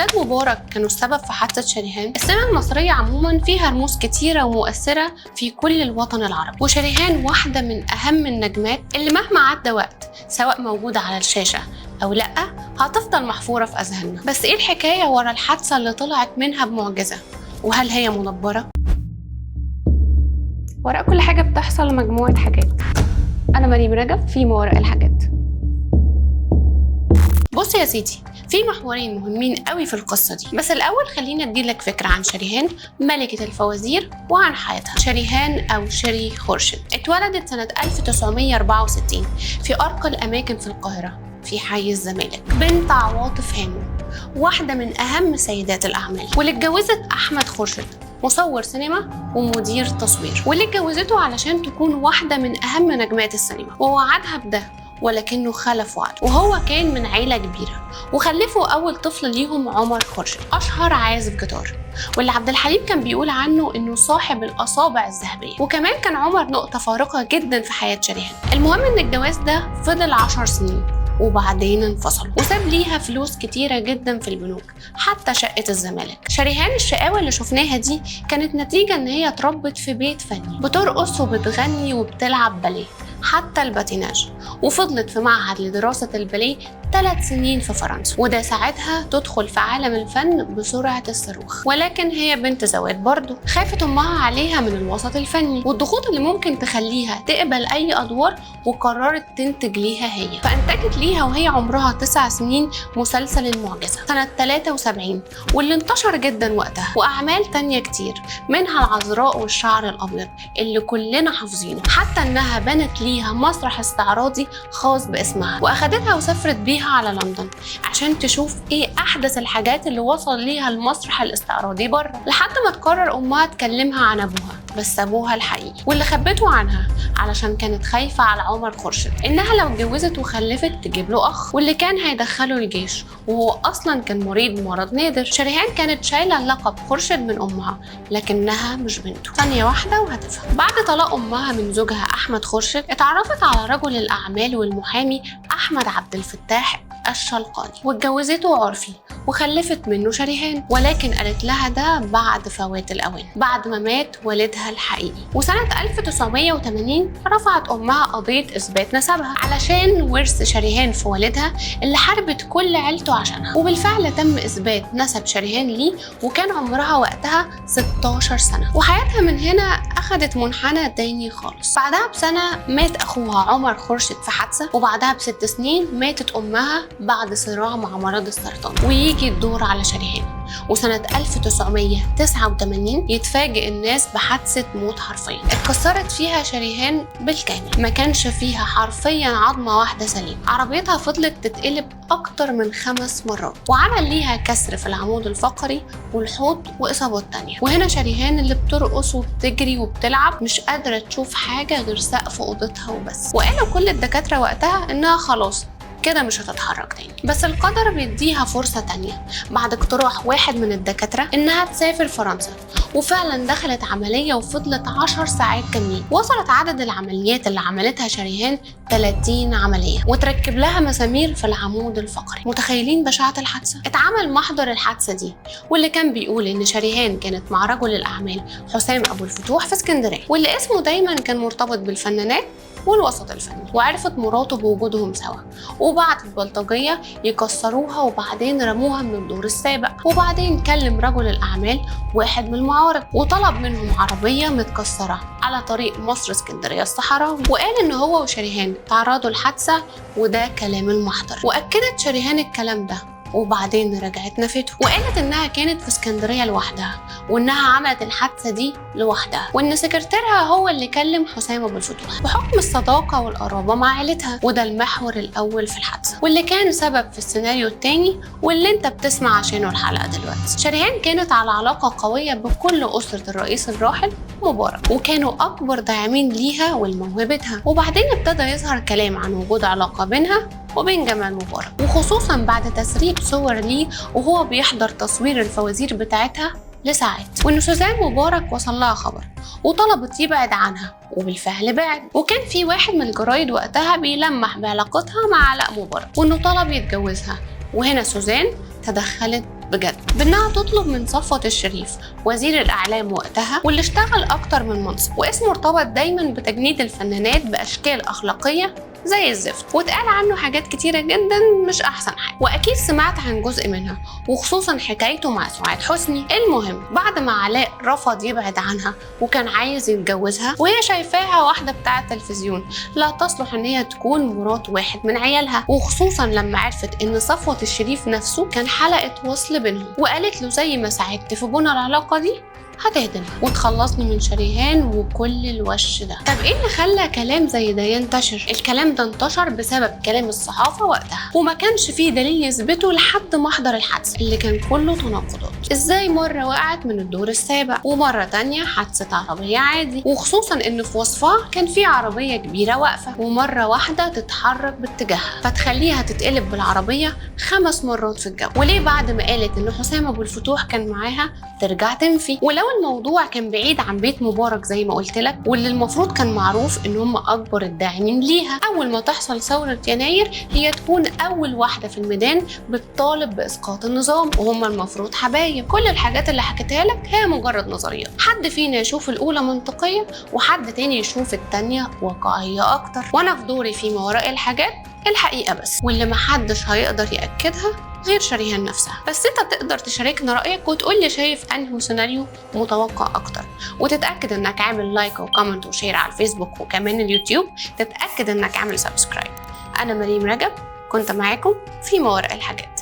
ولاد مبارك كانوا السبب في حادثة شريهان. السينما المصرية عموما فيها رموز كتيرة ومؤثرة في كل الوطن العربي، وشريهان واحدة من أهم النجمات اللي مهما عدى وقت سواء موجودة على الشاشة أو لأ هتفضل محفورة في أذهاننا. بس إيه الحكاية ورا الحادثة اللي طلعت منها بمعجزة؟ وهل هي منبرة؟ وراء كل حاجة بتحصل مجموعة حاجات. أنا مريم رجب في ما وراء الحاجات. بص يا سيدي، في محورين مهمين قوي في القصة دي، بس الأول خلينا اديلك فكرة عن شريهان ملكة الفوازير وعن حياتها. شريهان أو شيري خورشيد اتولدت سنة 1964 في أرقى الأماكن في القاهرة في حي الزمالك، بنت عواطف هانم، واحدة من أهم سيدات الأعمال، واللي اتجوزت أحمد خورشيد مصور سينما ومدير تصوير، واللي اتجوزته علشان تكون واحدة من أهم نجمات السينما، ووعدها بده ولكنه خلف وعده. وهو كان من عيلة كبيرة، وخلفوا أول طفل ليهم عمر خورشيد، أشهر عازف جيتار، واللي عبد الحليم كان بيقول عنه إنه صاحب الأصابع الذهبية. وكمان كان عمر نقطة فارقة جدا في حياة شريهان. المهم إن الجواز ده فضل 10 سنين وبعدين انفصلوا، وساب ليها فلوس كتيرة جدا في البنوك، حتى شقة الزمالك. شريهان الشقاوة اللي شفناها دي كانت نتيجة إن هي اتربت في بيت فني، بترقص وبتغني وبتلعب باليه حتى الباتيناج، وفضلت في معهد لدراسة الباليه 3 سنين في فرنسا، وده ساعدها تدخل في عالم الفن بسرعة الصاروخ. ولكن هي بنت زوات برضه، خافت أمها عليها من الوسط الفني والضغوط اللي ممكن تخليها تقبل أي أدوار، وقررت تنتج ليها هي، فأنتجت ليها وهي عمرها 9 سنين مسلسل المعجزة سنة 73، واللي انتشر جدا وقتها، وأعمال تانية كتير منها العذراء والشعر الأبيض اللي كلنا حافظينه، حتى إنها بنت ليها مسرح استعراضي خاص باسمها، وأخدتها وسافرت بيها على لندن عشان تشوف ايه احدث الحاجات اللي وصل ليها المسرح الاستعراضي بره، لحد ما تقرر امها تكلمها عن ابوها، بس ابوها الحقيقي واللي خبته عنها علشان كانت خايفه على عمر خورشيد انها لو اتجوزت وخلفت تجيب له اخ، واللي كان هيدخله الجيش، وهو اصلا كان مريض مرض نادر. شريهان كانت شايله لقب خورشيد من امها لكنها مش بنته. ثانيه واحده وهتفهم. بعد طلاق امها من زوجها احمد خورشيد اتعرفت على رجل الاعمال والمحامي احمد عبد الفتاح الشلقاني، واتجوزته عرفي وخلفت منه شريهان، ولكن قالت لها ده بعد فوات الأوان، بعد ما مات والدها الحقيقي. وسنة 1980 رفعت أمها قضية إثبات نسبها علشان ورث شريهان في والدها اللي حاربت كل عيلته عشانها، وبالفعل تم إثبات نسب شريهان ليه، وكان عمرها وقتها 16 سنة، وحياتها من هنا أخدت منحنى تاني خالص. بعدها بسنة مات أخوها عمر خورشيد في حادثة، وبعدها ب6 سنين ماتت أمها بعد صراع مع مرض السرطان، ويجي الدور على شريهان. وسنة 1989 يتفاجئ الناس بحادثة موت حرفيا اتكسرت فيها شريهان بالكامل، ما كانش فيها حرفيا عظمة واحدة سليمة. عربيتها فضلت تتقلب أكتر من 5 مرات، وعمل ليها كسر في العمود الفقري والحوض وإصابات تانية. وهنا شريهان اللي بترقص وبتجري وبتلعب مش قادرة تشوف حاجة غير سقف أوضتها وبس، وقالوا كل الدكاترة وقتها إنها خلاص كده مش هتتحرك تاني. بس القدر بيديها فرصة تانية بعد اقتراح واحد من الدكاترة انها تسافر فرنسا، وفعلا دخلت عملية وفضلت 10 ساعات كاملين. وصلت عدد العمليات اللي عملتها شريهان 30 عملية، وتركب لها مسامير في العمود الفقري. متخيلين بشاعة الحادثة؟ اتعمل محضر الحادثة دي، واللي كان بيقول ان شريهان كانت مع رجل الاعمال حسام ابو الفتوح في اسكندرية، واللي اسمه دايما كان مرتبط بالفنانات والوسط الفني، وعرفت مراته بوجودهم سوا، وبعتت بلطجية يكسروها وبعدين رموها من الدور السابع. وبعدين كلم رجل الأعمال واحد من المعارض وطلب منهم عربية متكسرة على طريق مصر اسكندرية الصحراوي، وقال إن هو وشريهان تعرضوا لحادثة، وده كلام المحضر. وأكدت شريهان الكلام ده، وبعدين رجعت نفته وقالت انها كانت في اسكندريه لوحدها، وانها عملت الحادثه دي لوحدها، وان سكرتيرها هو اللي كلم حسام ابو الفتوح بحكم الصداقه والقرابه مع عيلتها. وده المحور الاول في الحادثه، واللي كان سبب في السيناريو الثاني واللي انت بتسمع عشانه الحلقه دلوقتي. شريهان كانت على علاقه قويه بكل اسره الرئيس الراحل مبارك، وكانوا اكبر داعمين ليها ولموهبتها. وبعدين ابتدى يظهر كلام عن وجود علاقه بينها وبين جمال مبارك، وخصوصا بعد تسريب صور ليه وهو بيحضر تصوير الفوازير بتاعتها لساعات، وان سوزان مبارك وصل لها خبر وطلبت يبعد عنها، وبالفعل بعد. وكان في واحد من الجرايد وقتها بيلمح بعلاقتها مع علاء مبارك وانه طلب يتجوزها، وهنا سوزان تدخلت بجد بانها تطلب من صفوت الشريف وزير الاعلام وقتها، واللي اشتغل اكتر من منصب واسمه ارتبط دايما بتجنيد الفنانات باشكال اخلاقيه زي الزفت، واتقال عنه حاجات كتيرة جدا مش أحسن حاجة، وأكيد سمعت عن جزء منها وخصوصا حكايته مع سعاد حسني. المهم بعد ما علاء رفض يبعد عنها وكان عايز يتجوزها وهي شايفاها واحدة بتاعة تلفزيون لا تصلح إن هي تكون مرات واحد من عيالها، وخصوصا لما عرفت إن صفوت الشريف نفسه كان حلقة وصل بينهم، وقالت له زي ما ساعدت في بناء العلاقة دي هتهدم وتخلصني من شريهان وكل الوش ده. طب ايه اللي خلى كلام زي ده ينتشر؟ الكلام ده انتشر بسبب كلام الصحافه وقتها، وما كانش فيه دليل يثبته لحد محضر الحادثه اللي كان كله تناقضات. ازاي مره وقعت من الدور السابع ومره تانية حادثه عربيه عادي، وخصوصا ان في وصفها كان في عربيه كبيره واقفه ومره واحده تتحرك باتجاهها فتخليها تتقلب بالعربيه 5 مرات في الجو، وليه بعد ما قالت ان حسام ابو الفتوح كان معاها ترجع تنفي؟ ولو الموضوع كان بعيد عن بيت مبارك زي ما قلت لك، واللي المفروض كان معروف ان هم اكبر الداعمين ليها، اول ما تحصل ثوره يناير هي تكون اول واحده في الميدان بتطالب باسقاط النظام، وهم المفروض حبايب. كل الحاجات اللي حكيتها لك هي مجرد نظريات، حد فينا يشوف الاولى منطقيه وحد تاني يشوف التانيه واقعيه اكتر، وانا في دوري في ما وراء الحاجات الحقيقه بس، واللي محدش هيقدر ياكدها غير شريهان نفسها. بس انت تقدر تشاركنا رايك وتقول لي شايف انهي سيناريو متوقع اكتر، وتتاكد انك عامل لايك وكومنت وشير على الفيسبوك وكمان اليوتيوب، تتاكد انك عامل سبسكرايب. انا مريم رجب كنت معاكم في ما وراء الحاجات.